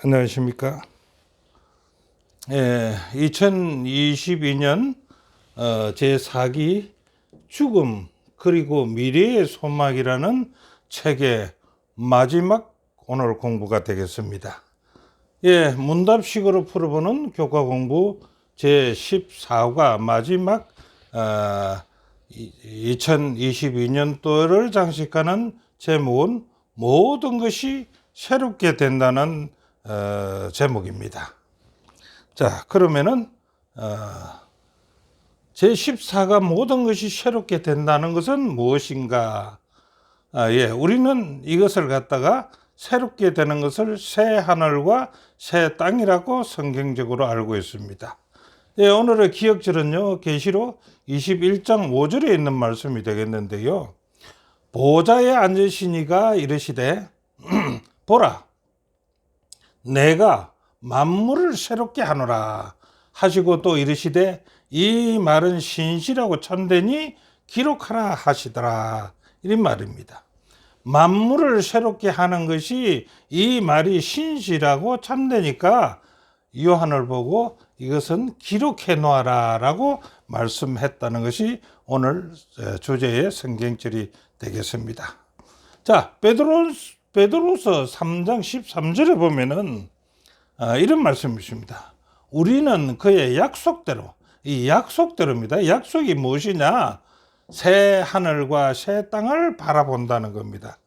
안녕하십니까. 2022년 제4기 죽음 그리고 미래의 소망이라는 책의 마지막 오늘 공부가 되겠습니다. 문답식으로 풀어보는 교과 공부 제14과 마지막 2022년도를 장식하는 제목은 모든 것이 새롭게 된다는 제목입니다. 자, 그러면은 제14가 모든 것이 새롭게 된다는 것은 무엇인가? 우리는 이것을 갖다가 새롭게 되는 것을 새 하늘과 새 땅이라고 성경적으로 알고 있습니다. 오늘의 기억절은요, 계시록 21장 5절에 있는 말씀이 되겠는데요. 보좌에 앉으시니가 이르시되 보라, 내가 만물을 새롭게 하노라 하시고 또 이르시되 이 말은 신실하고 참되니 기록하라 하시더라, 이런 말입니다. 만물을 새롭게 하는 것이 이 말이 신실하고 참되니까 요한을 보고 이것은 기록해 놓아라 라고 말씀했다는 것이 오늘 주제의 성경절이 되겠습니다. 자, 베드로서 3장 13절에 보면은 이런 말씀이 있습니다. 우리는 그의 약속대로, 이 약속대로입니다. 약속이 무엇이냐? 새 하늘과 새 땅을 바라본다는 겁니다.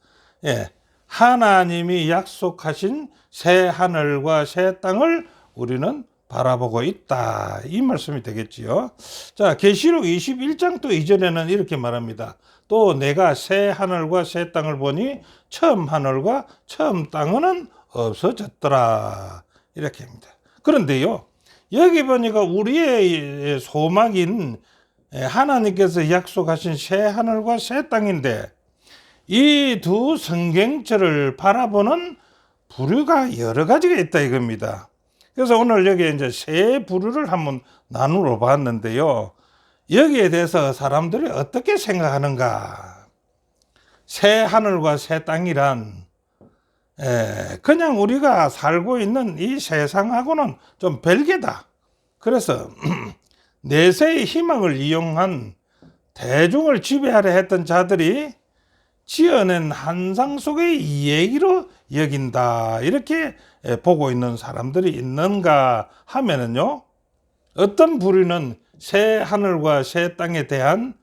하나님이 약속하신 새 하늘과 새 땅을 우리는 바라보고 있다, 이 말씀이 되겠지요. 자, 계시록 21장 또 이전에는 이렇게 말합니다. 또 내가 새 하늘과 새 땅을 보니 처음 하늘과 처음 땅은 없어졌더라, 이렇게 합니다. 그런데요, 여기 보니까 우리의 소망인 하나님께서 약속하신 새 하늘과 새 땅인데 이 두 성경절을 바라보는 부류가 여러 가지가 있다 이겁니다. 그래서 오늘 여기 이제 세 부류를 한번 나누어 봤는데요. 여기에 대해서 사람들이 어떻게 생각하는가? 새 하늘과 새 땅이란 그냥 우리가 살고 있는 이 세상하고는 좀 별개다. 그래서 내세의 희망을 이용한 대중을 지배하려 했던 자들이 지어낸 환상 속의 얘기로 여긴다, 이렇게 보고 있는 사람들이 있는가 하면은요, 어떤 부류는 새 하늘과 새 땅에 대한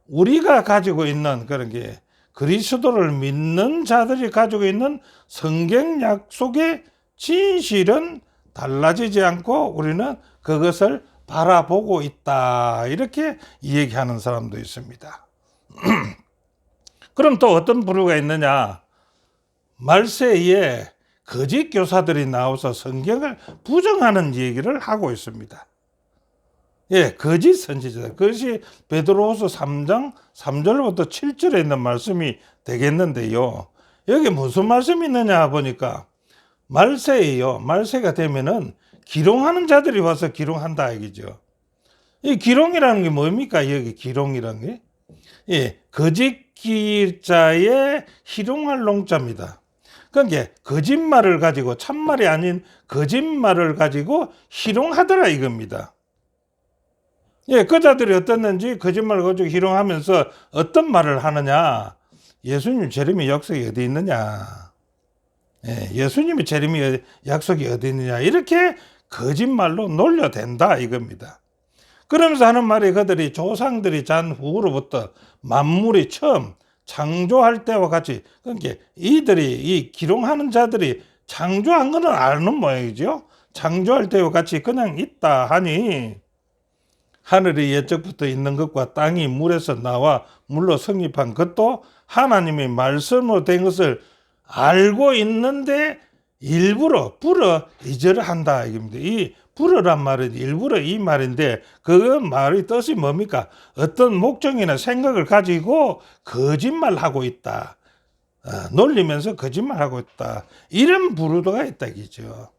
우리가 가지고 있는 그런 게 그리스도를 믿는 자들이 가지고 있는 성경 약속의 진실은 달라지지 않고 우리는 그것을 바라보고 있다, 이렇게 얘기하는 사람도 있습니다. 그럼 또 어떤 부류가 있느냐? 말세에 거짓 교사들이 나와서 성경을 부정하는 얘기를 하고 있습니다. 거짓 선지자들. 그것이 베드로후서 3장 3절부터 7절에 있는 말씀이 되겠는데요. 여기 무슨 말씀이 있느냐 보니까 말세예요. 말세가 되면은 기롱하는 자들이 와서 기롱한다 이거죠. 이 기롱이라는 게 뭡니까? 여기 기롱이라는 게 거짓 기자의 희롱할 농자입니다. 그러니까 거짓말을 가지고 참말이 아닌 거짓말을 가지고 희롱하더라 이겁니다. 그 자들이 어땠는지 거짓말을 가지고 희롱하면서 어떤 말을 하느냐? 예수님 재림의 약속이 어디 있느냐? 예수님의 재림의 약속이 어디 있느냐? 이렇게 거짓말로 놀려댄다 이겁니다. 그러면서 하는 말이 그들이 조상들이 잔 후로부터 만물이 처음 창조할 때와 같이, 그러니까 이들이 이 기롱하는 자들이 창조한 것은 아는 모양이죠. 창조할 때와 같이 그냥 있다 하니 하늘이 옛적부터 있는 것과 땅이 물에서 나와 물로 성립한 것도 하나님의 말씀으로 된 것을 알고 있는데 일부러 불어 이절을 한다 이겁니다. 이 불어란 말은 일부러 이 말인데 그 말의 뜻이 뭡니까? 어떤 목적이나 생각을 가지고 거짓말하고 있다. 놀리면서 거짓말하고 있다. 이런 부류가 있다 이죠.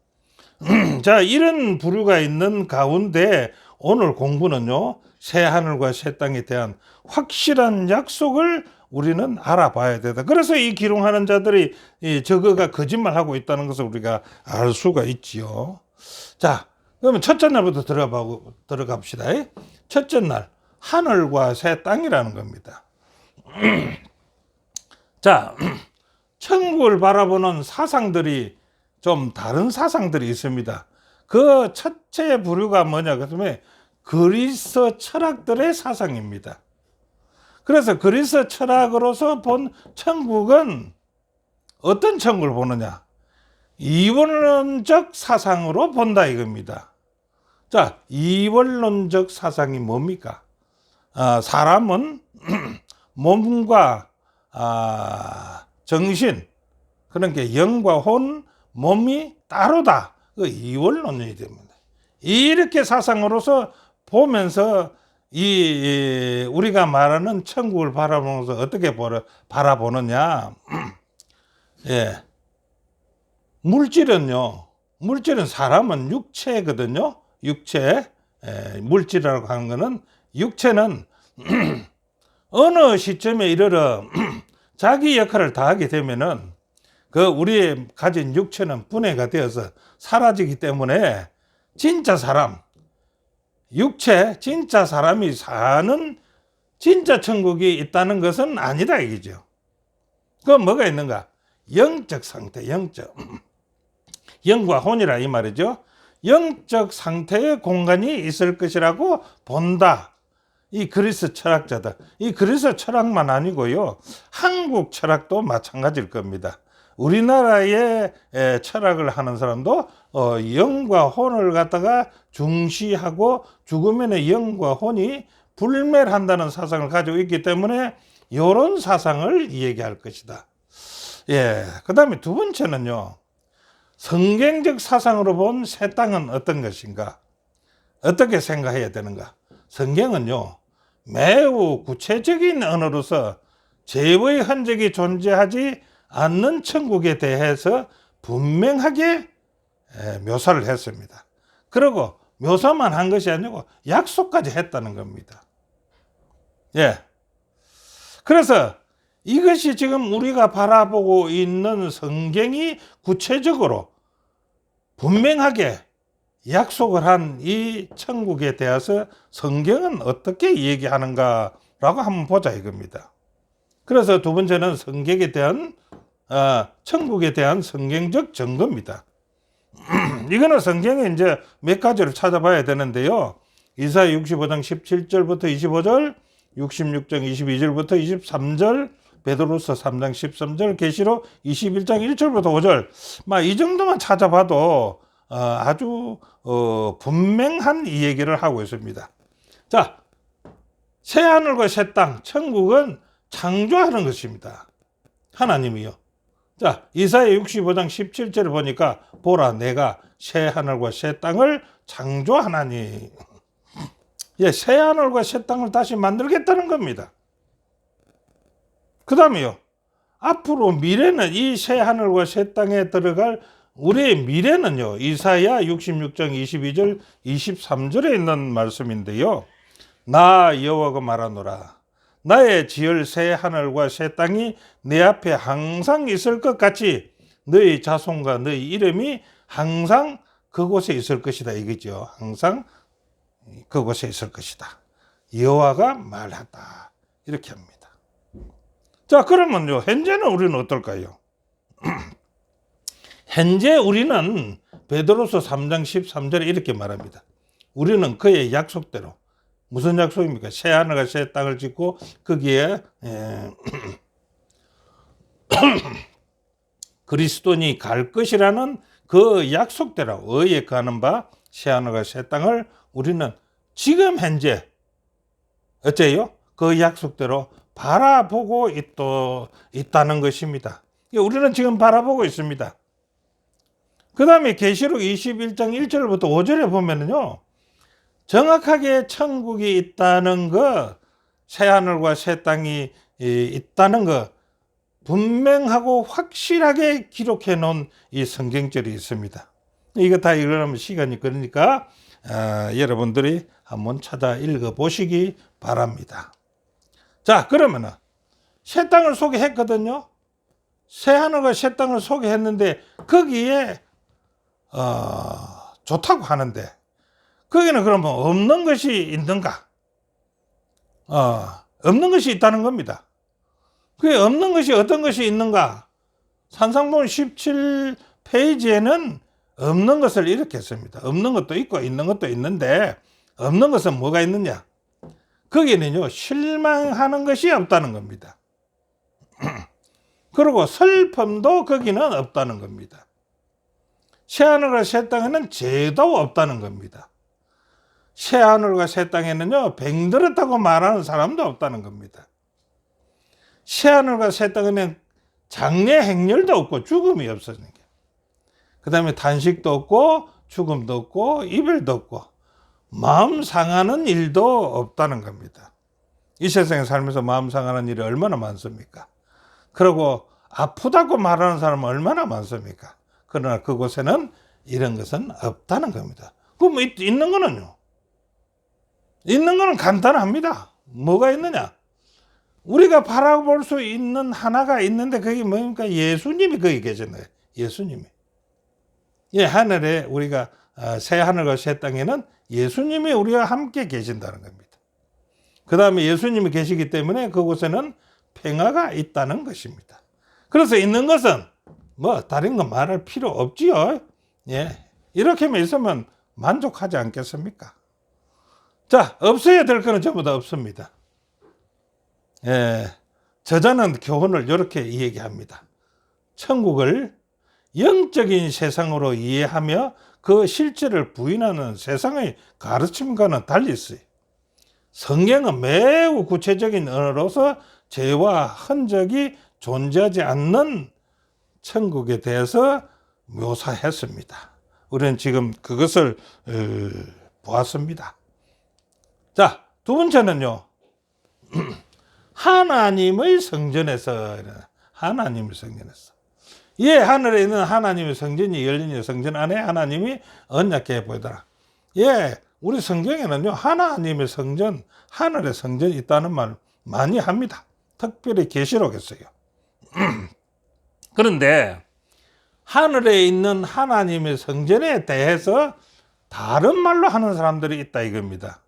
자, 이런 부류가 있는 가운데 오늘 공부는요, 새 하늘과 새 땅에 대한 확실한 약속을 우리는 알아봐야 되다. 그래서 이 기롱하는 자들이 저거가 거짓말하고 있다는 것을 우리가 알 수가 있지요. 자, 그러면 첫째 날부터 들어갑시다. 첫째 날, 하늘과 새 땅이라는 겁니다. 자, 천국을 바라보는 사상들이 좀 다른 사상들이 있습니다. 그 첫째 부류가 뭐냐 그러면 그리스 철학들의 사상입니다. 그래서 그리스 철학으로서 본 천국은 어떤 천국을 보느냐? 이원론적 사상으로 본다 이겁니다. 자, 이원론적 사상이 뭡니까? 사람은 몸과 정신, 그러니까 영과 혼, 몸이 따로다. 그 이원론이 됩니다. 이렇게 사상으로서 보면서 우리가 말하는 천국을 바라보면서 어떻게 바라보느냐? 예. 물질은 사람은 육체거든요. 육체. 물질이라고 하는 거는 육체는 어느 시점에 이르러 자기 역할을 다하게 되면은 그 우리의 가진 육체는 분해가 되어서 사라지기 때문에 진짜 사람, 육체, 진짜 사람이 사는 진짜 천국이 있다는 것은 아니다 이거죠. 그건 뭐가 있는가? 영적 상태, 영과 혼이라 이 말이죠. 영적 상태의 공간이 있을 것이라고 본다. 이 그리스 철학자다. 이 그리스 철학만 아니고요. 한국 철학도 마찬가지일 겁니다. 우리나라의 철학을 하는 사람도 영과 혼을 갖다가 중시하고 죽으면 영과 혼이 불멸한다는 사상을 가지고 있기 때문에 이런 사상을 얘기할 것이다. 예. 그 다음에 두 번째는요. 성경적 사상으로 본 새 땅은 어떤 것인가? 어떻게 생각해야 되는가? 성경은요. 매우 구체적인 언어로서 죄의 흔적이 존재하지 않는 천국에 대해서 분명하게 묘사를 했습니다. 그리고 묘사만 한 것이 아니고 약속까지 했다는 겁니다. 예. 그래서 이것이 지금 우리가 바라보고 있는 성경이 구체적으로 분명하게 약속을 한 이 천국에 대해서 성경은 어떻게 얘기하는가라고 한번 보자 이겁니다. 그래서 두 번째는 성경에 대한 천국에 대한 성경적 증거입니다. 이거는 성경에 이제 몇 가지를 찾아봐야 되는데요. 이사야 65장 17절부터 25절, 66장 22절부터 23절, 베드로서 3장 13절, 계시록 21장 1절부터 5절, 이 정도만 찾아봐도 아주 분명한 이 얘기를 하고 있습니다. 자, 새 하늘과 새 땅, 천국은 창조하는 것입니다. 하나님이요. 자, 이사야 65장 17절을 보니까 보라 내가 새 하늘과 새 땅을 창조하나니. 예, 새 하늘과 새 땅을 다시 만들겠다는 겁니다. 그 다음에요. 앞으로 미래는 이 새 하늘과 새 땅에 들어갈 우리의 미래는요. 이사야 66장 22절 23절에 있는 말씀인데요. 나 여호와가 말하노라. 나의 지을 새 하늘과 새 땅이 내 앞에 항상 있을 것 같이 너희 자손과 너희 이름이 항상 그곳에 있을 것이다 이거죠. 항상 그곳에 있을 것이다. 여호와가 말했다. 이렇게 합니다. 자, 그러면요. 현재는 우리는 어떨까요? 현재 우리는 베드로서 3장 13절에 이렇게 말합니다. 우리는 그의 약속대로 무슨 약속입니까? 새 하늘과 새 땅을 짓고 거기에 그리스도인이 갈 것이라는 그 약속대로 의에 가는 바 새 하늘과 새 땅을 우리는 지금 현재 어째요? 그 약속대로 바라보고 있다는 것입니다. 우리는 지금 바라보고 있습니다. 그 다음에 계시록 21장 1절부터 5절에 보면은요. 정확하게 천국이 있다는 거, 새하늘과 새 땅이 있다는 거 분명하고 확실하게 기록해 놓은 이 성경절이 있습니다. 이거 다 읽으려면 시간이 걸리니까 여러분들이 한번 찾아 읽어 보시기 바랍니다. 자, 그러면은 새 땅을 소개했거든요. 새 하늘과 새 땅을 소개했는데 거기에 좋다고 하는데 거기는 그러면 없는 것이 있는가? 없는 것이 있다는 겁니다. 그게 없는 것이 어떤 것이 있는가? 산상본 17페이지에는 없는 것을 이렇게 씁니다. 없는 것도 있고 있는 것도 있는데 없는 것은 뭐가 있느냐? 거기는요, 실망하는 것이 없다는 겁니다. 그리고 슬픔도 거기는 없다는 겁니다. 새하늘과 새 땅에는 죄도 없다는 겁니다. 새하늘과 새 땅에는요, 병들었다고 말하는 사람도 없다는 겁니다. 새하늘과 새 땅에는 장래 행렬도 없고 죽음이 없어지는 게. 그 다음에 단식도 없고 죽음도 없고 이별도 없고 마음 상하는 일도 없다는 겁니다. 이 세상에 살면서 마음 상하는 일이 얼마나 많습니까? 그리고 아프다고 말하는 사람은 얼마나 많습니까? 그러나 그곳에는 이런 것은 없다는 겁니다. 그럼 있는 거는요? 있는 거는 간단합니다. 뭐가 있느냐? 우리가 바라볼 수 있는 하나가 있는데 그게 뭡니까? 예수님이 거기 계신 거예요. 예수님이. 예, 하늘에 우리가 새 하늘과 새 땅에는 예수님이 우리와 함께 계신다는 겁니다. 그 다음에 예수님이 계시기 때문에 그곳에는 평화가 있다는 것입니다. 그래서 있는 것은 뭐 다른 거 말할 필요 없지요. 예, 이렇게만 있으면 만족하지 않겠습니까? 자, 없어야 될 거는 전부 다 없습니다. 예, 저자는 교훈을 이렇게 이야기합니다. 천국을 영적인 세상으로 이해하며 그 실제를 부인하는 세상의 가르침과는 달리 있어요. 성경은 매우 구체적인 언어로서 죄와 흔적이 존재하지 않는 천국에 대해서 묘사했습니다. 우리는 지금 그것을 보았습니다. 자, 두 번째는요. 하나님의 성전에서. 예, 하늘에 있는 하나님의 성전이 열린 성전 안에 하나님이 언약궤에 보이더라. 예, 우리 성경에는요, 하나님의 성전, 하늘의 성전이 있다는 말 많이 합니다. 특별히 계시록에서요. 그런데 하늘에 있는 하나님의 성전에 대해서 다른 말로 하는 사람들이 있다 이겁니다.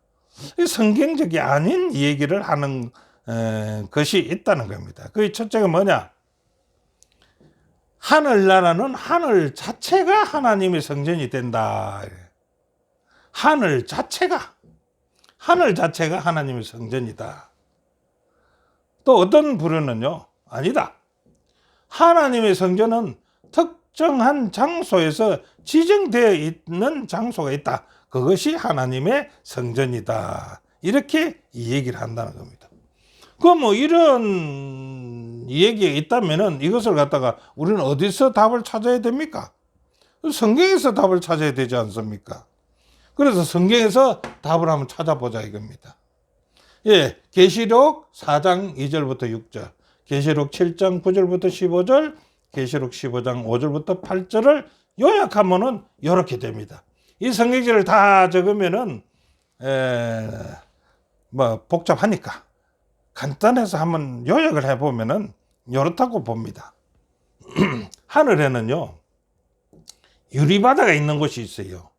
성경적이 아닌 얘기를 하는 것이 있다는 겁니다. 그 첫째가 뭐냐? 하늘나라는 하늘 자체가 하나님의 성전이 된다. 하늘 자체가 하나님의 성전이다. 또 어떤 부류는요, 아니다. 하나님의 성전은 특정한 장소에서 지정되어 있는 장소가 있다. 그것이 하나님의 성전이다. 이렇게 이 얘기를 한다는 겁니다. 그럼 뭐 이런 얘기가 있다면은 이것을 갖다가 우리는 어디서 답을 찾아야 됩니까? 성경에서 답을 찾아야 되지 않습니까? 그래서 성경에서 답을 한번 찾아보자 이겁니다. 예, 계시록 4장 2절부터 6절, 계시록 7장 9절부터 15절, 계시록 15장 5절부터 8절을 요약하면은 이렇게 됩니다. 이 성경지를 다 적으면은 뭐 복잡하니까 간단해서 한번 요약을 해보면은 이렇다고 봅니다. 하늘에는요, 유리바다가 있는 곳이 있어요.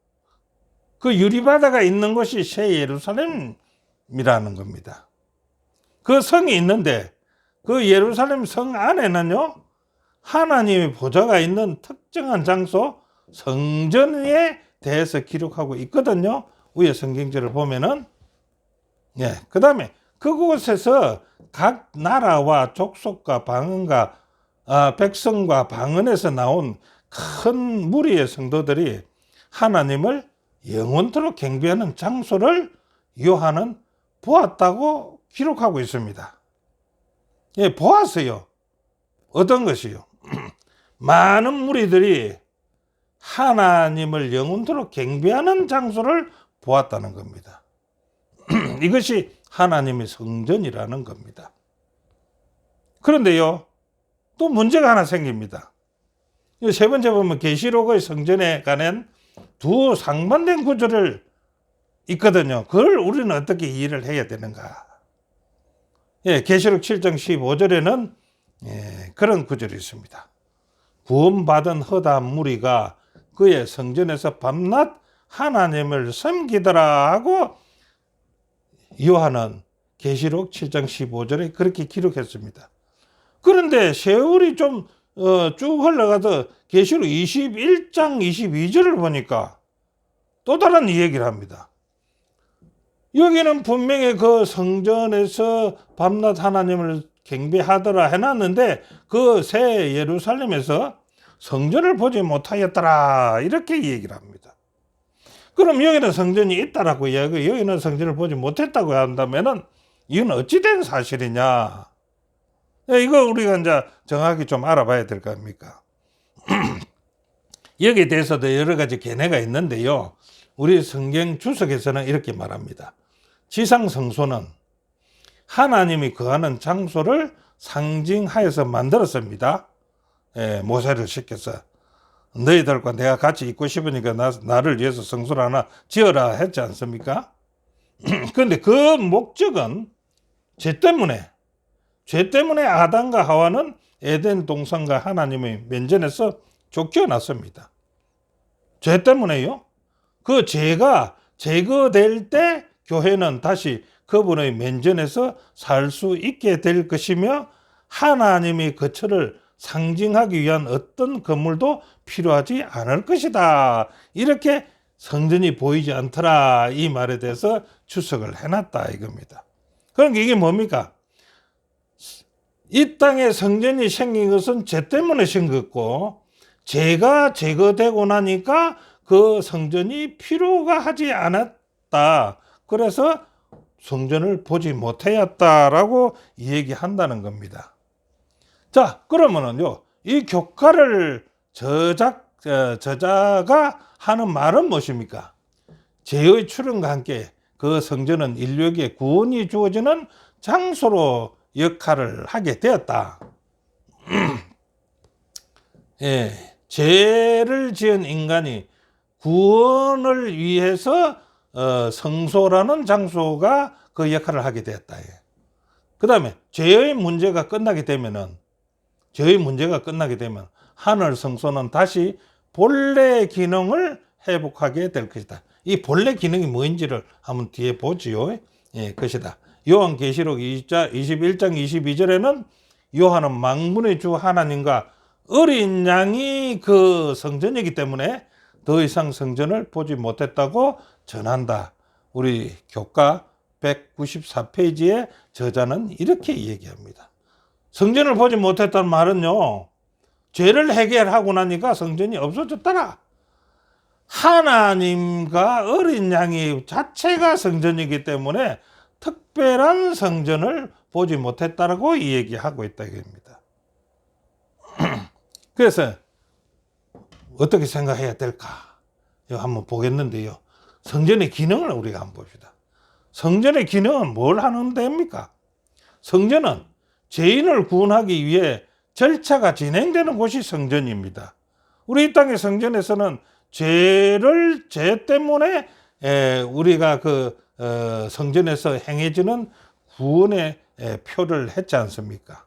그 유리바다가 있는 곳이 새 예루살렘이라는 겁니다. 그 성이 있는데 그 예루살렘 성 안에는요, 하나님의 보좌가 있는 특정한 장소, 성전에 대해서 기록하고 있거든요. 위에 성경절을 보면은. 예, 그 다음에 그곳에서 각 나라와 족속과 방언과 백성과 방언에서 나온 큰 무리의 성도들이 하나님을 영원토록 경배하는 장소를 요한은 보았다고 기록하고 있습니다. 예, 보았어요. 어떤 것이요? 많은 무리들이 하나님을 영원토록 경배하는 장소를 보았다는 겁니다. 이것이 하나님의 성전이라는 겁니다. 그런데요, 또 문제가 하나 생깁니다. 세 번째 보면 계시록의 성전에 관한 두 상반된 구절을 있거든요. 그걸 우리는 어떻게 이해를 해야 되는가? 예, 계시록 7장 15절에는 그런 구절이 있습니다. 구원받은 허다 무리가 그의 성전에서 밤낮 하나님을 섬기더라 하고 요한은 계시록 7장 15절에 그렇게 기록했습니다. 그런데 세월이 좀 쭉 흘러가서 계시록 21장 22절을 보니까 또 다른 이야기를 합니다. 여기는 분명히 그 성전에서 밤낮 하나님을 경배하더라 해놨는데 그 새 예루살렘에서 성전을 보지 못하였더라 이렇게 얘기를 합니다. 그럼 여기는 성전이 있다라고 이야기하고 여기는 성전을 보지 못했다고 한다면은 이건 어찌된 사실이냐? 이거 우리가 이제 정확히 좀 알아봐야 될 거 아닙니까? 여기에 대해서도 여러 가지 견해가 있는데요. 우리 성경 주석에서는 이렇게 말합니다. 지상 성소는 하나님이 거하는 장소를 상징하여서 만들었습니다. 모세를 시켜서 너희들과 내가 같이 있고 싶으니까 나를 위해서 성소를 하나 지어라 했지 않습니까? 그런데 그 목적은 죄 때문에 아담과 하와는 에덴 동산과 하나님의 면전에서 쫓겨났습니다. 죄 때문에요. 그 죄가 제거될 때 교회는 다시 그분의 면전에서 살 수 있게 될 것이며 하나님의 거처를 상징하기 위한 어떤 건물도 필요하지 않을 것이다. 이렇게 성전이 보이지 않더라. 이 말에 대해서 주석을 해놨다 이겁니다. 그러니까 이게 뭡니까? 이 땅에 성전이 생긴 것은 죄 때문에 생겼고 죄가 제거되고 나니까 그 성전이 필요가 하지 않았다. 그래서 성전을 보지 못하였다라고 얘기한다는 겁니다. 자, 그러면은요, 이 교과를 저자가 하는 말은 무엇입니까? 죄의 출현과 함께 그 성전은 인류에게 구원이 주어지는 장소로 역할을 하게 되었다. 예, 죄를 지은 인간이 구원을 위해서 성소라는 장소가 그 역할을 하게 되었다. 그 다음에 죄의 문제가 끝나게 되면 하늘 성소는 다시 본래 기능을 회복하게 될 것이다. 이 본래 기능이 뭐인지를 한번 뒤에 보지요. 예, 것이다. 요한계시록 21장 22절에는 요한은 만군의 주 하나님과 어린 양이 그 성전이기 때문에 더 이상 성전을 보지 못했다고 전한다. 우리 교과 194페이지에 저자는 이렇게 얘기합니다. 성전을 보지 못했다는 말은요, 죄를 해결하고 나니까 성전이 없어졌더라. 하나님과 어린 양이 자체가 성전이기 때문에 특별한 성전을 보지 못했다라고 이 얘기하고 있다 이겁니다. 그래서 어떻게 생각해야 될까? 이거 한번 보겠는데요. 성전의 기능을 우리가 한번 봅시다. 성전의 기능은 뭘 하는 데입니까? 성전은 죄인을 구원하기 위해 절차가 진행되는 곳이 성전입니다. 우리 이 땅의 성전에서는 죄 때문에 우리가 성전에서 행해지는 구원의 표를 했지 않습니까?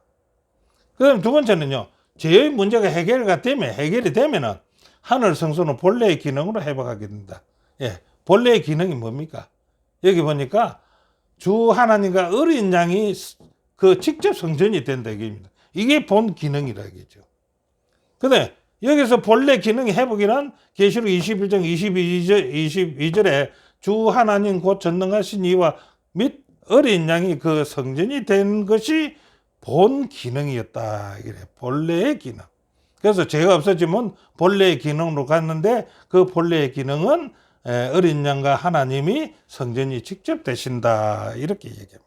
그다음 두 번째는요, 죄의 문제가 해결이 되면은 하늘 성소는 본래의 기능으로 회복하게 된다. 예, 본래의 기능이 뭡니까? 여기 보니까 주 하나님과 어린 양이 그 직접 성전이 된다 이겁니다. 이게 본 기능이라 이거죠. 근데 여기서 본래 기능이 회복이란 계시록 21장 22절에 주 하나님 곧 전능하신 이와 및 어린 양이 그 성전이 된 것이 본 기능이었다. 이래 본래의 기능. 그래서 죄가 없어지면 본래의 기능으로 갔는데 그 본래의 기능은 어린 양과 하나님이 성전이 직접 되신다. 이렇게 얘기합니다.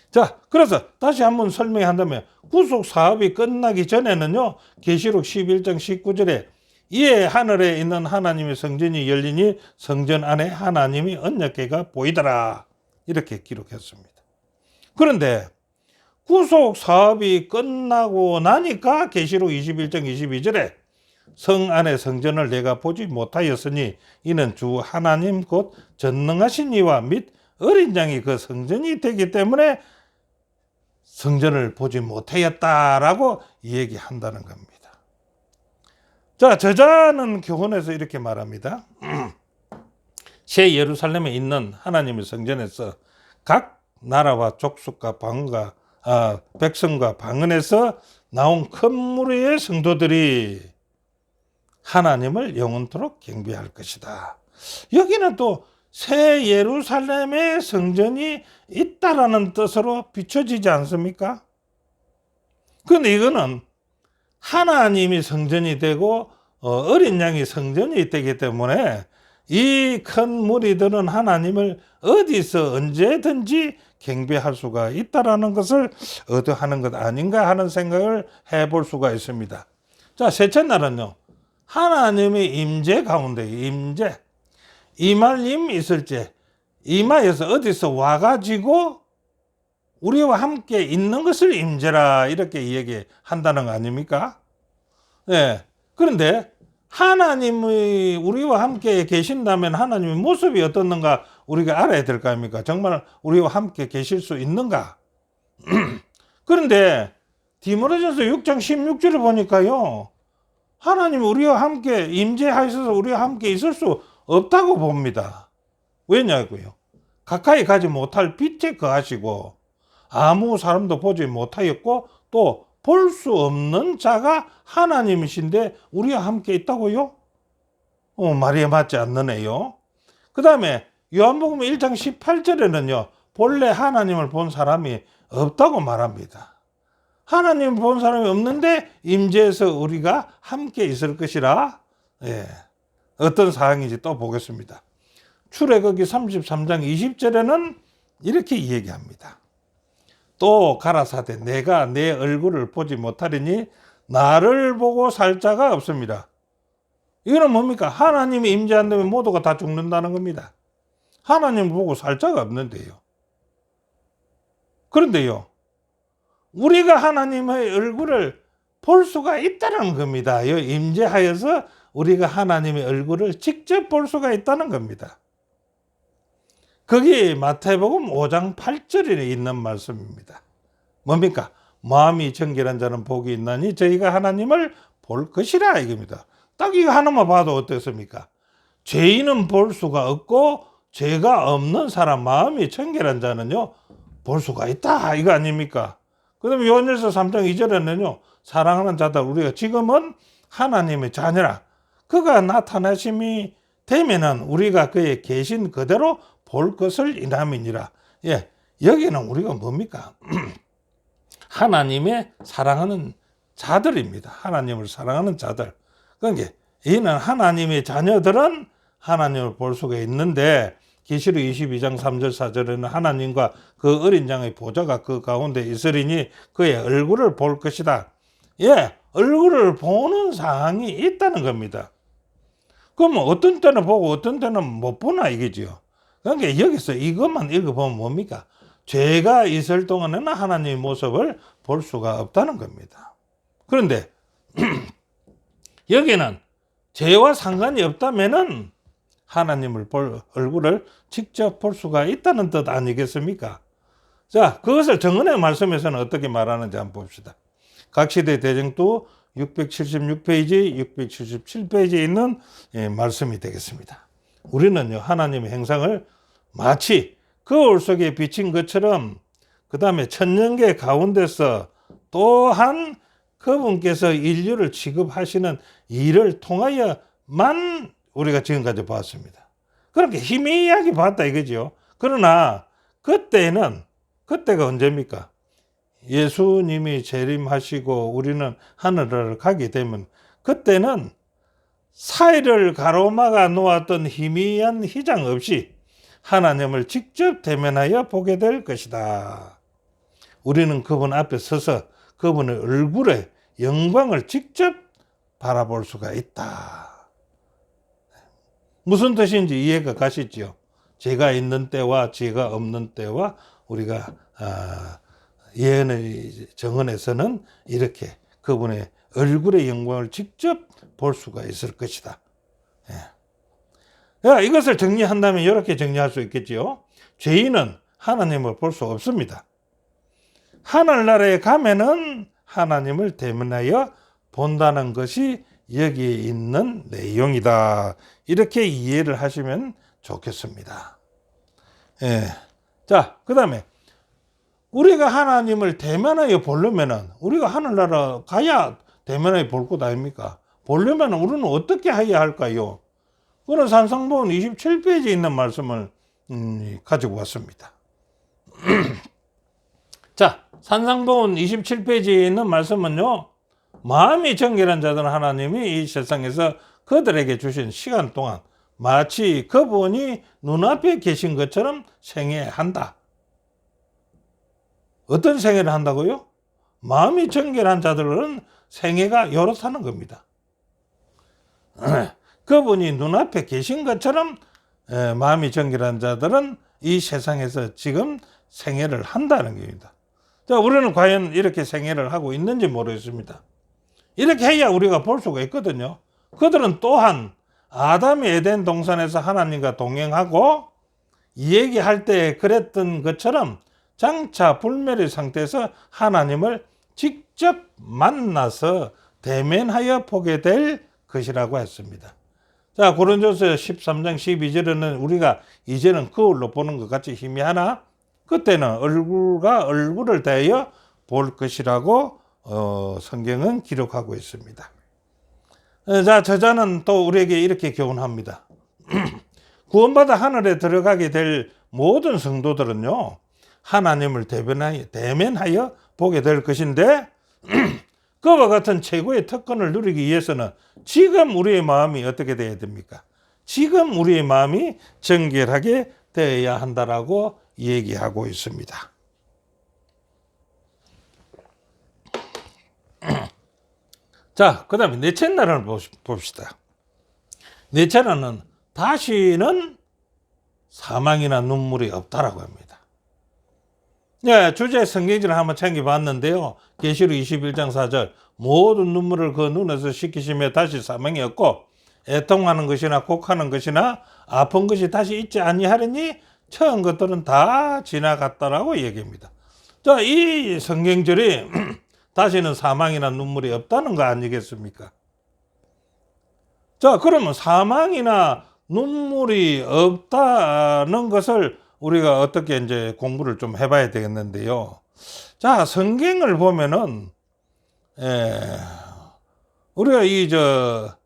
자, 그래서 다시 한번 설명한다면 구속 사업이 끝나기 전에는요, 계시록 11장 19절에 이에 하늘에 있는 하나님의 성전이 열리니 성전 안에 하나님이 언약궤가 보이더라. 이렇게 기록했습니다. 그런데 구속 사업이 끝나고 나니까 계시록 21장 22절에 성 안의 성전을 내가 보지 못하였으니 이는 주 하나님 곧 전능하신 이와 및 어린 양이 그 성전이 되기 때문에 성전을 보지 못하였다라고 얘기한다는 겁니다. 자, 저자는 교훈에서 이렇게 말합니다. 새 예루살렘에 있는 하나님의 성전에서 각 나라와 족속과 백성과 방언에서 나온 큰 무리의 성도들이 하나님을 영원토록 경배할 것이다. 여기는 또 새 예루살렘의 성전이 있다라는 뜻으로 비춰지지 않습니까? 그런데 이거는 하나님이 성전이 되고 어린 양이 성전이 되기 때문에 이 큰 무리들은 하나님을 어디서 언제든지 경배할 수가 있다라는 것을 의도하는 것 아닌가 하는 생각을 해볼 수가 있습니다. 자, 셋째 날은요, 하나님의 임재 가운데 임할 있을지, 임하여서 어디서 와가지고 우리와 함께 있는 것을 임재라 이렇게 얘기한다는 거 아닙니까? 네. 그런데 하나님이 우리와 함께 계신다면 하나님의 모습이 어떻는가 우리가 알아야 될 거 아닙니까? 정말 우리와 함께 계실 수 있는가? 그런데 디모데전서 6장 16절을 보니까요, 하나님이 우리와 함께 임재하셔서 우리와 함께 있을 수 없다고 봅니다. 왜냐고요? 가까이 가지 못할 빛에 거하시고 아무 사람도 보지 못하였고 또 볼 수 없는 자가 하나님이신데 우리와 함께 있다고요? 말이 맞지 않느네요. 그 다음에 요한복음 1장 18절에는요, 본래 하나님을 본 사람이 없다고 말합니다. 하나님을 본 사람이 없는데 임재해서 우리가 함께 있을 것이라. 예. 어떤 사항인지 또 보겠습니다. 출애굽기 33장 20절에는 이렇게 얘기합니다. 또 가라사대 내가 내 얼굴을 보지 못하리니 나를 보고 살 자가 없습니다. 이거는 뭡니까? 하나님이 임재한다면 모두가 다 죽는다는 겁니다. 하나님 보고 살 자가 없는데요. 그런데요, 우리가 하나님의 얼굴을 볼 수가 있다는 겁니다. 임재하여서 우리가 하나님의 얼굴을 직접 볼 수가 있다는 겁니다. 거기 마태복음 5장 8절에 있는 말씀입니다. 뭡니까? 마음이 정결한 자는 복이 있나니 저희가 하나님을 볼 것이라 이겁니다. 딱 이거 하나만 봐도 어떻습니까? 죄인은 볼 수가 없고 죄가 없는 사람, 마음이 정결한 자는요, 볼 수가 있다 이거 아닙니까? 그 다음에 요한일서 3장 2절에는요, 사랑하는 자들 우리가 지금은 하나님의 자녀라. 그가 나타나심이 되면은 우리가 그의 계신 그대로 볼 것을 인함이니라. 예, 여기는 우리가 뭡니까? 하나님의 사랑하는 자들입니다. 하나님을 사랑하는 자들. 그러니까 이는 하나님의 자녀들은 하나님을 볼 수가 있는데 계시록 22장 3절 4절에는 하나님과 그 어린 양의 보좌가 그 가운데 있으리니 그의 얼굴을 볼 것이다. 예, 얼굴을 보는 상황이 있다는 겁니다. 그러면 어떤 때는 보고 어떤 때는 못 보나 이거지요. 그러니까 여기서 이것만 읽어보면 뭡니까? 죄가 있을 동안에는 하나님의 모습을 볼 수가 없다는 겁니다. 그런데 여기는 죄와 상관이 없다면은 하나님을 볼 얼굴을 직접 볼 수가 있다는 뜻 아니겠습니까? 자, 그것을 정언의 말씀에서는 어떻게 말하는지 한번 봅시다. 각시대 대정도 676페이지, 677페이지에 있는 말씀이 되겠습니다. 우리는요, 하나님의 행상을 마치 거울 속에 비친 것처럼 그 다음에 천년계 가운데서 또한 그분께서 인류를 취급하시는 일을 통하여만 우리가 지금까지 봤습니다. 그렇게 희미하게 봤다 이거죠. 그러나 그때가 언제입니까? 예수님이 재림하시고 우리는 하늘을 가게 되면 그때는 사이를 가로막아 놓았던 희미한 휘장 없이 하나님을 직접 대면하여 보게 될 것이다. 우리는 그분 앞에 서서 그분의 얼굴의 영광을 직접 바라볼 수가 있다. 무슨 뜻인지 이해가 가시죠? 죄가 있는 때와 죄가 없는 때와 우리가 예언의 정언에서는 이렇게 그분의 얼굴의 영광을 직접 볼 수가 있을 것이다. 예. 이것을 정리한다면 이렇게 정리할 수 있겠지요. 죄인은 하나님을 볼 수 없습니다. 하늘나라에 가면은 하나님을 대면하여 본다는 것이 여기에 있는 내용이다. 이렇게 이해를 하시면 좋겠습니다. 예. 자, 그 다음에 우리가 하나님을 대면하여 보려면은 우리가 하늘나라 가야 대면하여 볼 것 아닙니까? 보려면 우리는 어떻게 해야 할까요? 그런 산상보훈 27페이지에 있는 말씀을 가지고 왔습니다. 자, 산상보훈 27페이지에 있는 말씀은요, 마음이 정결한 자들은 하나님이 이 세상에서 그들에게 주신 시간 동안 마치 그분이 눈앞에 계신 것처럼 생애한다. 어떤 생애를 한다고요? 마음이 정결한 자들은 생애가 요렇다는 겁니다. 그분이 눈앞에 계신 것처럼 마음이 정결한 자들은 이 세상에서 지금 생애를 한다는 겁니다. 자, 우리는 과연 이렇게 생애를 하고 있는지 모르겠습니다. 이렇게 해야 우리가 볼 수가 있거든요. 그들은 또한 아담이 에덴 동산에서 하나님과 동행하고 얘기할 때 그랬던 것처럼 장차 불멸의 상태에서 하나님을 직접 만나서 대면하여 보게 될 것이라고 했습니다. 자, 고린도서 13장 12절에는 우리가 이제는 거울로 보는 것 같이 희미하나 그때는 얼굴과 얼굴을 대하여 볼 것이라고 성경은 기록하고 있습니다. 자, 저자는 또 우리에게 이렇게 교훈합니다. 구원받아 하늘에 들어가게 될 모든 성도들은요, 하나님을 대면하여 보게 될 것인데 그와 같은 최고의 특권을 누리기 위해서는 지금 우리의 마음이 어떻게 되어야 됩니까? 지금 우리의 마음이 정결하게 되어야 한다라고 얘기하고 있습니다. 자, 그 다음에 넷째 날을 봅시다. 넷째 날은 다시는 사망이나 눈물이 없다라고 합니다. 네, 주제 성경지를 한번 챙겨봤는데요. 계시록 21장 4절 모든 눈물을 그 눈에서 씻기시며 다시 사망이 없고 애통하는 것이나 곡하는 것이나 아픈 것이 다시 있지 아니하리니 처음 것들은 다 지나갔다라고 얘기합니다. 자, 이 성경절이 다시는 사망이나 눈물이 없다는 거 아니겠습니까? 자, 그러면 사망이나 눈물이 없다는 것을 우리가 어떻게 이제 공부를 좀 해봐야 되겠는데요. 자, 성경을 보면은, 우리가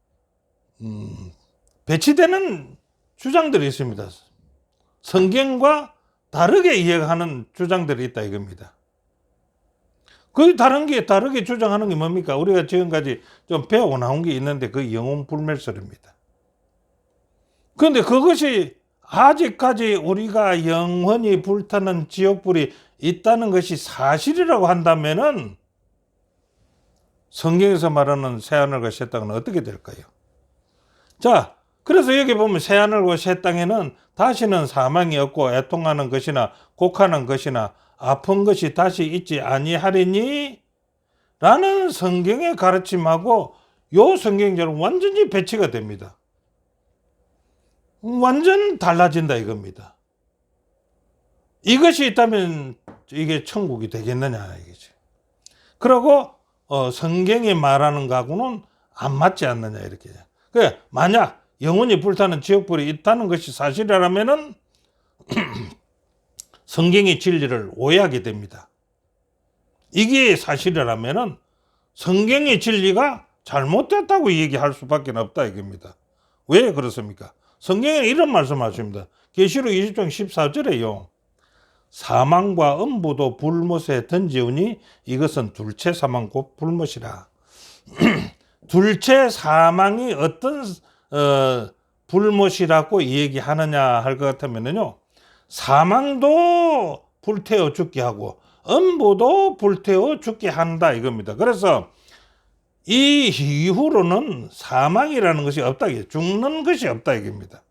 배치되는 주장들이 있습니다. 성경과 다르게 이해하는 주장들이 있다 이겁니다. 그 다르게 주장하는 게 뭡니까? 우리가 지금까지 좀 배우고 나온 게 있는데 그 영혼 불멸설입니다. 그런데 그것이 아직까지 우리가 영원히 불타는 지옥불이 있다는 것이 사실이라고 한다면은 성경에서 말하는 새하늘과 새 땅은 어떻게 될까요? 자, 그래서 여기 보면 새하늘과 새 땅에는 다시는 사망이 없고 애통하는 것이나 곡하는 것이나 아픈 것이 다시 있지 아니하리니 라는 성경의 가르침하고 요 성경처럼 완전히 배치가 됩니다. 완전 달라진다 이겁니다. 이것이 있다면 이게 천국이 되겠느냐 이거지. 그리고 성경이 말하는 거하고는 안 맞지 않느냐 이렇게. 그래, 만약 영원히 불타는 지옥불이 있다는 것이 사실이라면은 성경의 진리를 오해하게 됩니다. 이게 사실이라면은 성경의 진리가 잘못됐다고 얘기할 수밖에 없다 이겁니다. 왜 그렇습니까? 성경에 이런 말씀하십니다. 계시록 20장 14절에요. 사망과 음부도 불못에 던지우니 이것은 둘째 사망 곧 불못이라. 둘째 사망이 어떤 불못이라고 얘기하느냐 할 것 같으면요. 사망도 불태워 죽게 하고 음부도 불태워 죽게 한다 이겁니다. 그래서 이 이후로는 사망이라는 것이 없다. 죽는 것이 없다 이겁니다.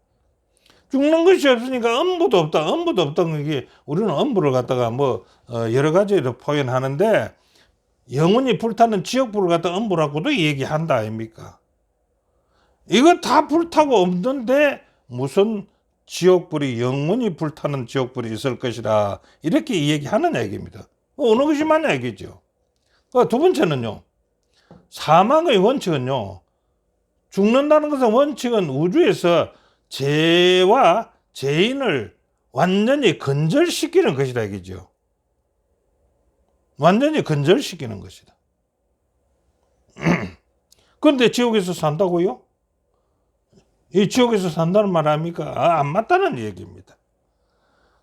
죽는 것이 없으니까 음부도 없다. 음부도 없다는 게 우리는 음부를 갖다가 여러 가지로 표현하는데 영원히 불타는 지옥불을 갖다 음부라고도 얘기한다 아닙니까? 이거 다 불타고 없는데 무슨 지옥불이 영원히 불타는 지옥불이 있을 것이라 이렇게 얘기하느냐 얘기입니다. 어느 것이 맞냐 이겠죠. 두 번째는요. 사망의 원칙은요. 죽는다는 것은 원칙은 우주에서 죄와 죄인을 완전히 근절시키는 것이다 이거죠. 완전히 근절시키는 것이다. 그런데 지옥에서 산다고요? 이 지옥에서 산다는 말 아닙니까? 안 맞다는 얘기입니다.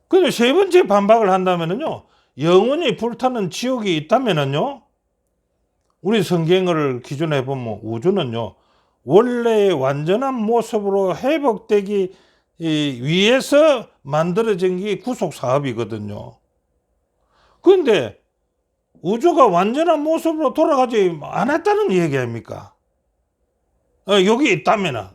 근데 세 번째 반박을 한다면은요, 영원히 불타는 지옥이 있다면은요, 우리 성경을 기준에 보면 우주는요, 원래의 완전한 모습으로 회복되기 위해서 만들어진 게 구속 사업이거든요. 그런데 우주가 완전한 모습으로 돌아가지 않았다는 얘기 아닙니까? 여기 있다면,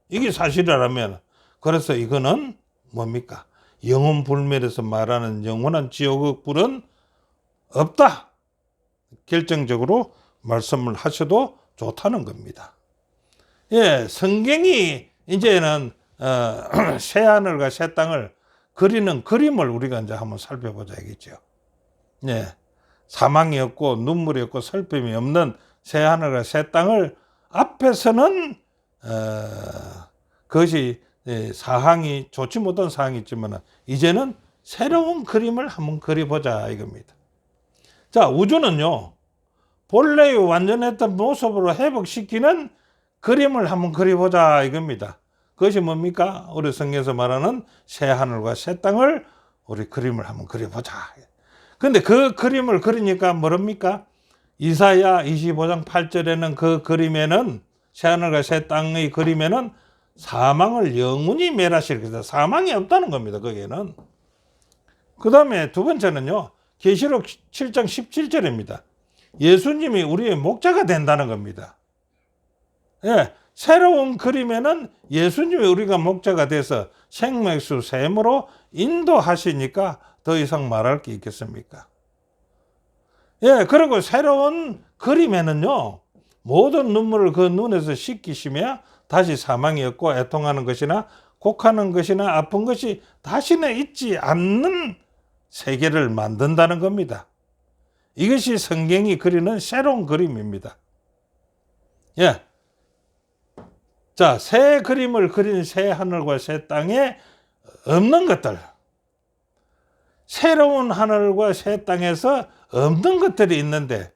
이게 사실이라면, 그래서 이거는 뭡니까? 영혼 불멸에서 말하는 영원한 지옥의 불은 없다. 결정적으로 말씀을 하셔도 좋다는 겁니다. 예, 성경이 이제는 새하늘과 새 땅을 그리는 그림을 우리가 이제 한번 살펴보자겠죠. 예, 사망이 없고 눈물이 없고 슬픔이 없는 새하늘과 새 땅을 앞에서는 그것이 사항이 좋지 못한 사항이 있지만 이제는 새로운 그림을 한번 그려보자 이겁니다. 자, 우주는요 본래의 완전했던 모습으로 회복시키는 그림을 한번 그려보자 이겁니다. 그것이 뭡니까? 우리 성경에서 말하는 새하늘과 새 땅을 우리 그림을 한번 그려보자. 근데 그 그림을 그리니까 뭐랍니까? 이사야 25장 8절에는 그 그림에는 새하늘과 새 땅의 그림에는 사망을 영원히 멸하실 것이다. 사망이 없다는 겁니다. 거기에는. 그 다음에 두 번째는요. 계시록 7장 17절입니다. 예수님이 우리의 목자가 된다는 겁니다. 예, 새로운 그림에는 예수님이 우리가 목자가 돼서 생명수 샘으로 인도하시니까 더 이상 말할 게 있겠습니까? 예, 그리고 새로운 그림에는요. 모든 눈물을 그 눈에서 씻기시며 다시 사망이 없고 애통하는 것이나 곡하는 것이나 아픈 것이 다시는 있지 않는 세계를 만든다는 겁니다. 이것이 성경이 그리는 새로운 그림입니다. 예. 자, 새 그림을 그린 새 하늘과 새 땅에 없는 것들. 새로운 하늘과 새 땅에서 없는 것들이 있는데,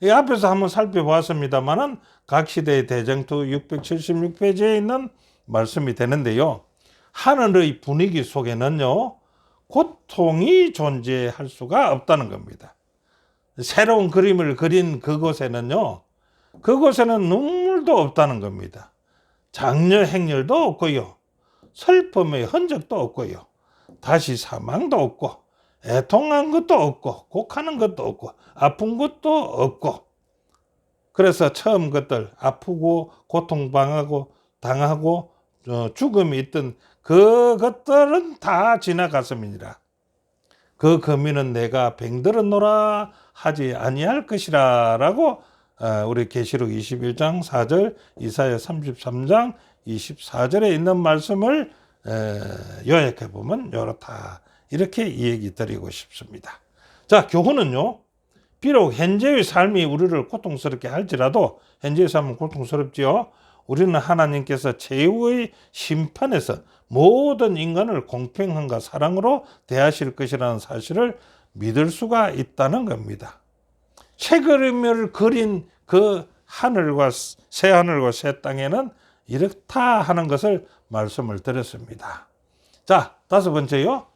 이 앞에서 한번 살펴보았습니다만은 각 시대의 대정투 676페이지에 있는 말씀이 되는데요. 하늘의 분위기 속에는요, 고통이 존재할 수가 없다는 겁니다. 새로운 그림을 그린 그곳에는 눈물도 없다는 겁니다. 장려 행렬도 없고요. 슬픔의 흔적도 없고요. 다시 사망도 없고, 애통한 것도 없고, 곡하는 것도 없고, 아픈 것도 없고. 그래서 처음 것들, 아프고, 고통당하고, 죽음이 있던 그것들은 다 지나갔습니다. 그 거민은 내가 병들었노라 하지 아니할 것이라 라고 우리 계시록 21장 4절, 이사야 33장 24절에 있는 말씀을 요약해 보면 이렇다. 이렇게 얘기 드리고 싶습니다. 자, 교훈은요. 비록 현재의 삶이 우리를 고통스럽게 할지라도 현재의 삶은 고통스럽지요. 우리는 하나님께서 최후의 심판에서 모든 인간을 공평함과 사랑으로 대하실 것이라는 사실을 믿을 수가 있다는 겁니다. 새 그림을 그린 그 하늘과 새 땅에는 이렇다 하는 것을 말씀을 드렸습니다. 자, 다섯 번째요.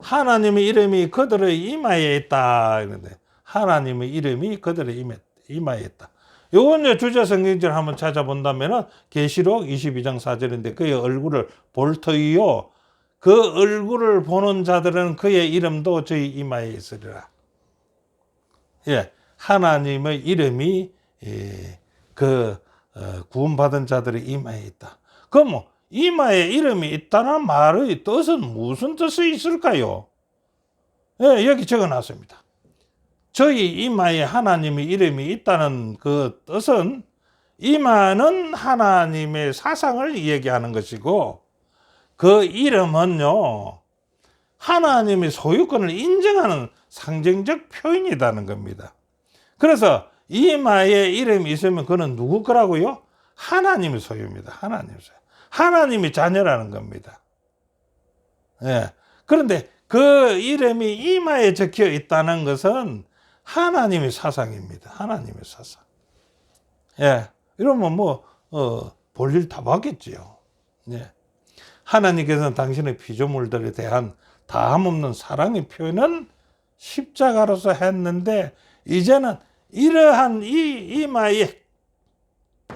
하나님의 이름이 그들의 이마에 있다. 이런데 하나님의 이름이 그들의 이마에 있다. 요건 주제 성경절 한번 찾아본다면은 계시록 22장 4절인데 그의 얼굴을 볼 터이요. 그 얼굴을 보는 자들은 그의 이름도 저희 이마에 있으리라. 예, 하나님의 이름이 구원받은 자들의 이마에 있다. 그럼 뭐 이마에 이름이 있다는 말의 뜻은 무슨 뜻이 있을까요? 예, 여기 적어놨습니다. 저희 이마에 하나님의 이름이 있다는 그 뜻은 이마는 하나님의 사상을 얘기하는 것이고 그 이름은요 하나님의 소유권을 인정하는 상징적 표현이라는 겁니다. 그래서 이마에 이름이 있으면 그는 누구 거라고요? 하나님의 소유입니다. 하나님의 소유. 하나님의 자녀라는 겁니다. 예. 그런데 그 이름이 이마에 적혀 있다는 것은 하나님의 사상입니다. 하나님의 사상. 예. 이러면 볼일 다 봤겠지요. 예. 하나님께서는 당신의 피조물들에 대한 다함없는 사랑의 표현은 십자가로서 했는데, 이제는 이러한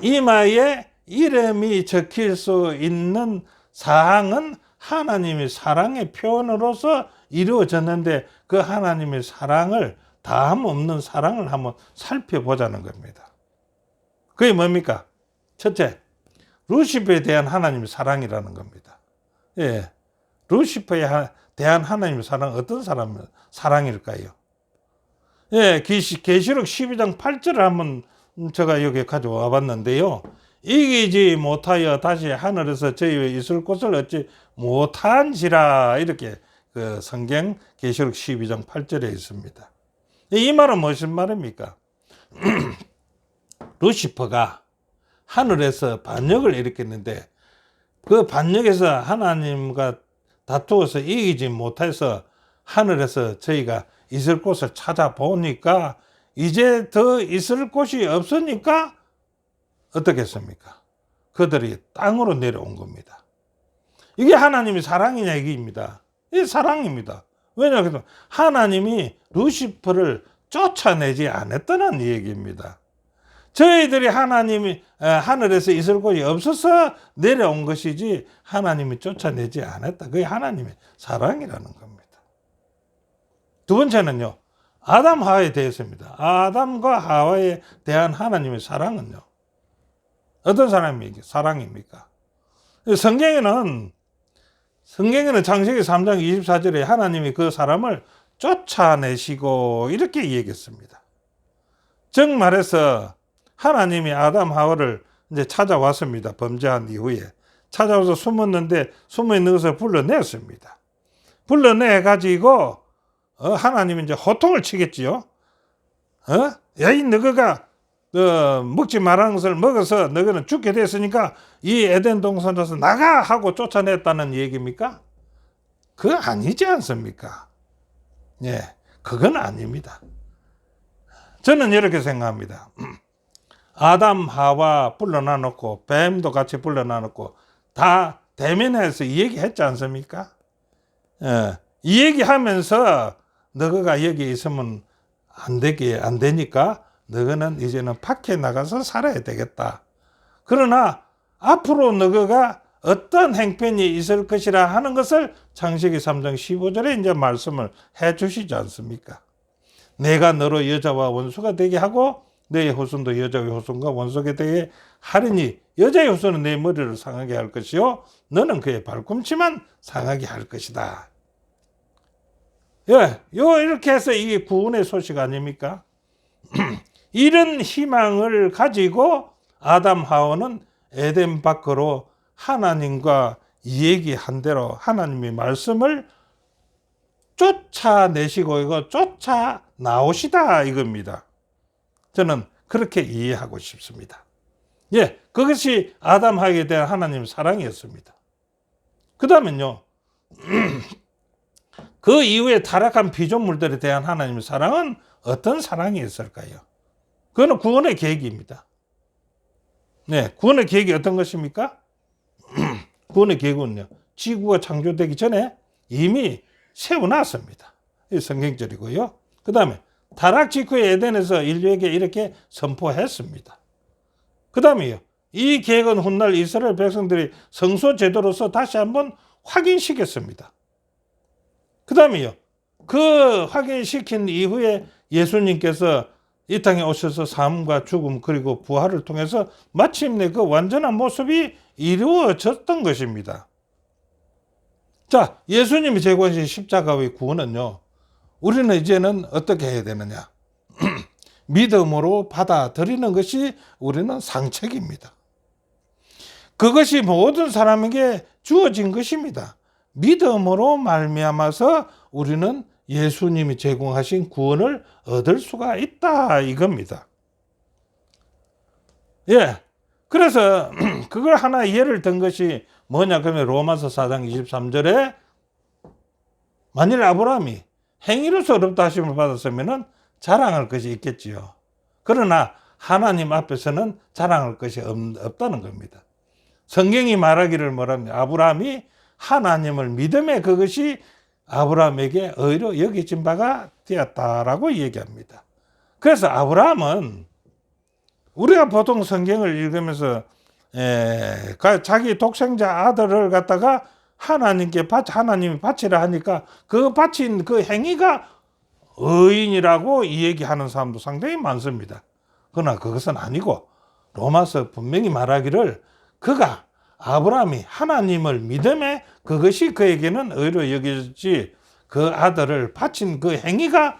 이마에 이름이 적힐 수 있는 사항은 하나님의 사랑의 표현으로서 이루어졌는데, 그 하나님의 사랑을, 다함 없는 사랑을 한번 살펴보자는 겁니다. 그게 뭡니까? 첫째, 루시퍼에 대한 하나님의 사랑이라는 겁니다. 예, 루시퍼에 대한 하나님의 사랑은 어떤 사랑일까요? 예, 계시록 12장 8절을 한번 제가 여기 가져와 봤는데요. 이기지 못하여 다시 하늘에서 저희의 있을 곳을 얻지 못한지라, 이렇게 그 성경 계시록 12장 8절에 있습니다. 이 말은 무슨 말입니까? 루시퍼가 하늘에서 반역을 일으켰는데, 그 반역에서 하나님과 다투어서 이기지 못해서 하늘에서 저희가 있을 곳을 찾아보니까 이제 더 있을 곳이 없으니까 어떻겠습니까? 그들이 땅으로 내려온 겁니다. 이게 하나님의 사랑이냐 이게입니다. 이게 사랑입니다. 왜냐하면 하나님이 루시퍼를 쫓아내지 않았다는 얘기입니다. 저희들이 하나님이 하늘에서 있을 곳이 없어서 내려온 것이지 하나님이 쫓아내지 않았다. 그게 하나님의 사랑이라는 겁니다. 두 번째는요, 아담 하와에 대해서입니다. 아담과 하와에 대한 하나님의 사랑은요, 어떤 사랑입니까? 성경에는 창세기 3장 24절에 하나님이 그 사람을 쫓아내시고 이렇게 얘기했습니다. 즉 말해서 하나님이 아담 하와를 이제 찾아왔습니다. 범죄한 이후에 찾아와서 숨었는데 숨어 있는 것을 불러냈습니다. 불러내 가지고 하나님이 이제 호통을 치겠지요. 야, 이 너가 먹지 말라는 것을 먹어서 너희는 죽게 됐으니까 이 에덴 동산에서 나가 하고 쫓아냈다는 얘기입니까? 그거 아니지 않습니까? 예, 그건 아닙니다. 저는 이렇게 생각합니다. 아담 하와 불러놔 놓고 뱀도 같이 불러놔 놓고 다 대면해서 이 얘기 했지 않습니까? 예, 이 얘기 하면서 너가 여기 있으면 안 되니까 너는 이제는 밖에 나가서 살아야 되겠다. 그러나 앞으로 너가 어떤 행편이 있을 것이라 하는 것을 창세기 3장 15절에 이제 말씀을 해 주시지 않습니까? 내가 너로 여자와 원수가 되게 하고 너의 후손도 여자의 후손과 원수가 되게 하리니 여자의 후손은 내 머리를 상하게 할 것이요 너는 그의 발꿈치만 상하게 할 것이다. 예, 이렇게 해서 이게 구원의 소식 아닙니까? 이런 희망을 가지고 아담 하와는 에덴 밖으로 하나님과 얘기한 대로 하나님의 말씀을 쫓아내시고 이거 쫓아 나오시다 이겁니다. 저는 그렇게 이해하고 싶습니다. 예, 그것이 아담 하와에 대한 하나님의 사랑이었습니다. 그 다음엔요, 그 이후에 타락한 피조물들에 대한 하나님의 사랑은 어떤 사랑이 있을까요? 그거는 구원의 계획입니다. 네, 구원의 계획이 어떤 것입니까? 구원의 계획은요, 지구가 창조되기 전에 이미 세워놨습니다. 이 성경절이고요. 그 다음에 타락 직후에 에덴에서 인류에게 이렇게 선포했습니다. 그 다음에요, 이 계획은 훗날 이스라엘 백성들이 성소 제도로서 다시 한번 확인시켰습니다. 그 다음에요, 그 확인시킨 이후에 예수님께서 이 땅에 오셔서 삶과 죽음 그리고 부활을 통해서 마침내 그 완전한 모습이 이루어졌던 것입니다. 자, 예수님이 제공하신 십자가의 구원은요, 우리는 이제는 어떻게 해야 되느냐? 믿음으로 받아들이는 것이 우리는 상책입니다. 그것이 모든 사람에게 주어진 것입니다. 믿음으로 말미암아서 우리는 예수님이 제공하신 구원을 얻을 수가 있다 이겁니다. 예. 그래서 그걸 하나 예를 든 것이 뭐냐 그러면 로마서 4장 23절에 만일 아브라함이 행위로서 의롭다 하심을 받았으면 자랑할 것이 있겠지요. 그러나 하나님 앞에서는 자랑할 것이 없다는 겁니다. 성경이 말하기를 뭐랍니까? 아브라함이 하나님을 믿음에 그것이 아브라함에게 의로 여겨진 바가 되었다라고 얘기합니다. 그래서 아브라함은 우리가 보통 성경을 읽으면서 자기 독생자 아들을 갖다가 하나님이 바치라 하니까 그 바친 그 행위가 의인이라고 얘기하는 사람도 상당히 많습니다. 그러나 그것은 아니고 로마서 분명히 말하기를 그가 아브라함이 하나님을 믿음에 그것이 그에게는 의로 여겨지지 그 아들을 바친 그 행위가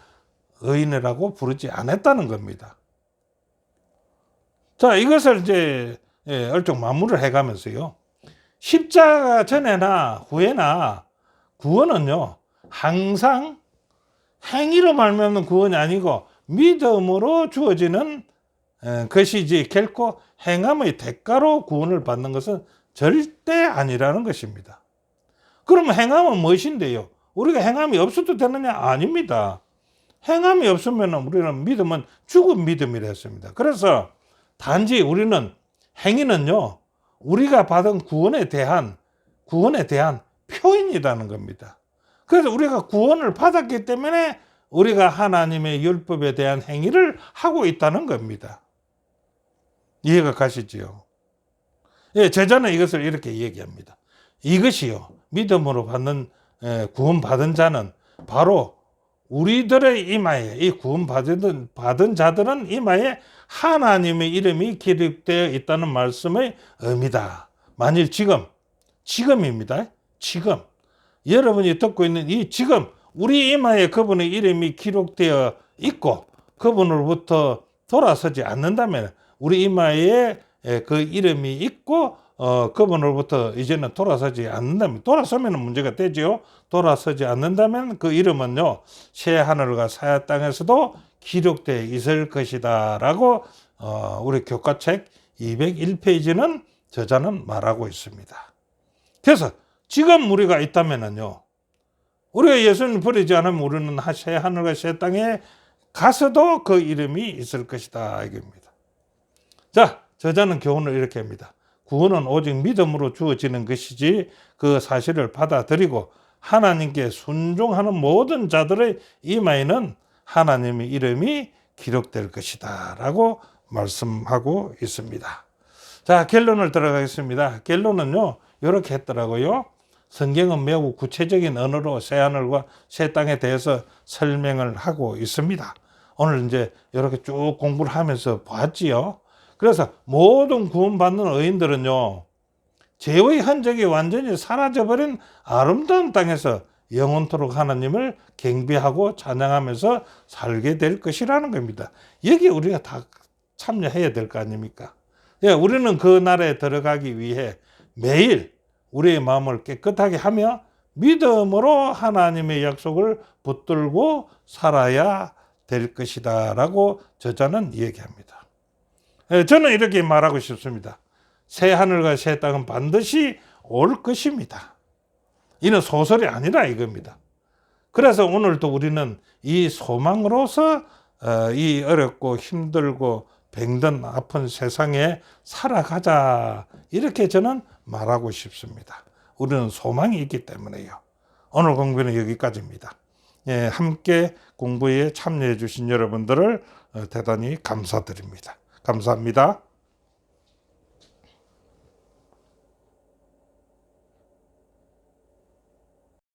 의인이라고 부르지 않았다는 겁니다. 자, 이것을 이제 얼쩍 마무리를 해가면서요. 십자가 전에나 후에나 구원은요, 항상 행위로 말미암는 구원이 아니고 믿음으로 주어지는 것이지 결코 행함의 대가로 구원을 받는 것은 절대 아니라는 것입니다. 그러면 행함은 무엇인데요? 우리가 행함이 없어도 되느냐? 아닙니다. 행함이 없으면 우리는 믿음은 죽은 믿음이라 했습니다. 그래서 단지 우리는 행위는요, 우리가 받은 구원에 대한 표현이라는 겁니다. 그래서 우리가 구원을 받았기 때문에 우리가 하나님의 율법에 대한 행위를 하고 있다는 겁니다. 이해가 가시지요? 예, 제자는 이것을 이렇게 얘기합니다. 이것이요, 믿음으로 구원받은 자는 바로 우리들의 이마에, 이 구원받은 자들은 이마에 하나님의 이름이 기록되어 있다는 말씀의 의미다. 만일 지금입니다. 지금. 여러분이 듣고 있는 이 지금, 우리 이마에 그분의 이름이 기록되어 있고, 그분으로부터 돌아서지 않는다면, 우리 이마에 그 이름이 있고, 그분으로부터 이제는 돌아서지 않는다면, 돌아서면 문제가 되죠. 돌아서지 않는다면 그 이름은요, 새 하늘과 새 땅에서도 기록되어 있을 것이다. 라고, 우리 교과책 201페이지는 저자는 말하고 있습니다. 그래서 지금 우리가 있다면요, 우리가 예수님 버리지 않으면 우리는 새 하늘과 새 땅에 가서도 그 이름이 있을 것이다. 이겁니다. 자, 저자는 교훈을 이렇게 합니다. 구원은 오직 믿음으로 주어지는 것이지 그 사실을 받아들이고 하나님께 순종하는 모든 자들의 이마에는 하나님의 이름이 기록될 것이다. 라고 말씀하고 있습니다. 자, 결론을 들어가겠습니다. 결론은요, 이렇게 했더라고요. 성경은 매우 구체적인 언어로 새하늘과 새 땅에 대해서 설명을 하고 있습니다. 오늘 이제 이렇게 쭉 공부를 하면서 봤지요. 그래서 모든 구원받는 의인들은요, 죄의 흔적이 완전히 사라져버린 아름다운 땅에서 영원토록 하나님을 경배하고 찬양하면서 살게 될 것이라는 겁니다. 여기 우리가 다 참여해야 될 거 아닙니까? 예, 우리는 그 나라에 들어가기 위해 매일 우리의 마음을 깨끗하게 하며 믿음으로 하나님의 약속을 붙들고 살아야 될 것이다 라고 저자는 얘기합니다. 저는 이렇게 말하고 싶습니다. 새 하늘과 새 땅은 반드시 올 것입니다. 이는 소설이 아니라 이겁니다. 그래서 오늘도 우리는 이 소망으로서 이 어렵고 힘들고 병든 아픈 세상에 살아가자, 이렇게 저는 말하고 싶습니다. 우리는 소망이 있기 때문에요. 오늘 공부는 여기까지입니다. 예, 함께 공부에 참여해 주신 여러분들을 대단히 감사드립니다. 감사합니다.